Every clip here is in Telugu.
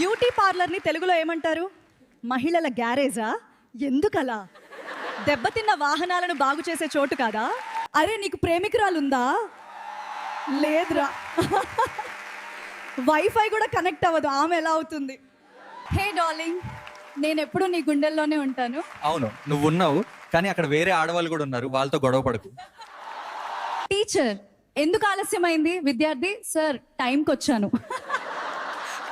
బ్యూటీ పార్లర్ని తెలుగులో ఏమంటారు? మహిళల గ్యారేజా? ఎందుకలా? దెబ్బతిన్న వాహనాలను బాగు చేసే చోటు కాదా? అరే నీకు ప్రేమికురాలుందా? లేదురా. వైఫై కూడా కనెక్ట్ అవ్వదు, ఆమె ఎలా అవుతుంది? హే డార్లింగ్, నేను ఎప్పుడు నీ గుండెల్లోనే ఉంటాను. అవును, నువ్వు ఉన్నావు, కానీ అక్కడ వేరే ఆడవాళ్ళు కూడా ఉన్నారు, వాళ్ళతో గొడవ పడకు. టీచర్, ఎందుకు ఆలస్యమైంది? విద్యార్థి, సార్ టైంకి వచ్చాను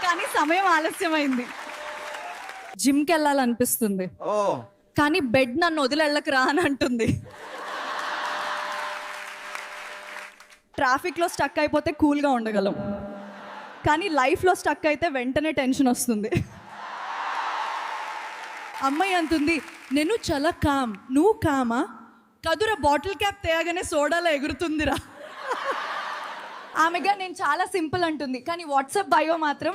కానీ సమయం ఆలస్యమైంది. జిమ్కి వెళ్ళాలనిపిస్తుంది, ఓ కానీ బెడ్ నన్ను వదిలేళ్ళకి రా అని అంటుంది. ట్రాఫిక్లో స్టక్ అయిపోతే కూల్గా ఉండగలం, కానీ లైఫ్లో స్టక్ అయితే వెంటనే టెన్షన్ వస్తుంది. అమ్మాయి అంటుంది, నేను చాలా కామ్, నువ్వు కామా? కదురా, బాటిల్ క్యాప్ తేయగానే సోడాలో ఎగురుతుందిరా. ఆమెగా నేను చాలా సింపుల్ అంటుంది, కానీ వాట్సాప్ బయో మాత్రం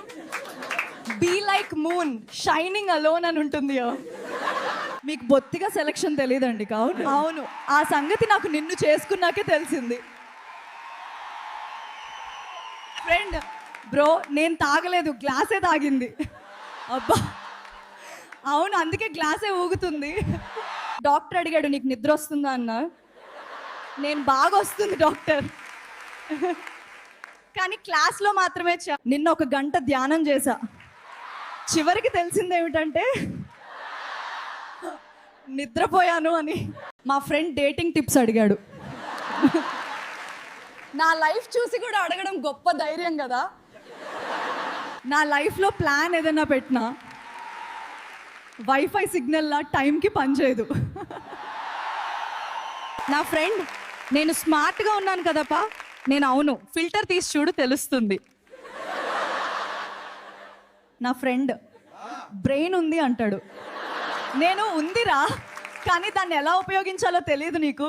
be like moon shining alone అని ఉంటుంది. మీకు బొత్తిగా సెలక్షన్ తెలియదండి. కావును, అవును, ఆ సంగతి నాకు నిన్ను చేసుకున్నాకే తెలిసింది. ఫ్రెండ్, బ్రో నేను తాగలేదు, గ్లాసే తాగింది. అబ్బా అవును, అందుకే గ్లాసే ఊగుతుంది. డాక్టర్ అడిగాడు, నీకు నిద్ర వస్తుందా అన్న. నేను బాగా వస్తుంది డాక్టర్, కానీ క్లాస్లో మాత్రమే. నిన్న 1 గంట ధ్యానం చేశా. చివరికి తెలిసింది ఏమిటంటే నిద్రపోయాను అని. మా ఫ్రెండ్ డేటింగ్ టిప్స్ అడిగాడు. నా లైఫ్ చూసి కూడా అడగడం గొప్ప ధైర్యం కదా. నా లైఫ్లో ప్లాన్ ఏదైనా పెట్టినా వైఫై సిగ్నల్లా టైంకి పనిచేయదు. నా ఫ్రెండ్, నేను స్మార్ట్గా ఉన్నాను కదపా. నేను అవును, ఫిల్టర్ తీసి చూడు తెలుస్తుంది. నా ఫ్రెండ్, బ్రెయిన్ ఉంది అంటాడు. నేను ఉందిరా, కానీ దాన్ని ఎలా ఉపయోగించాలో తెలియదు నీకు.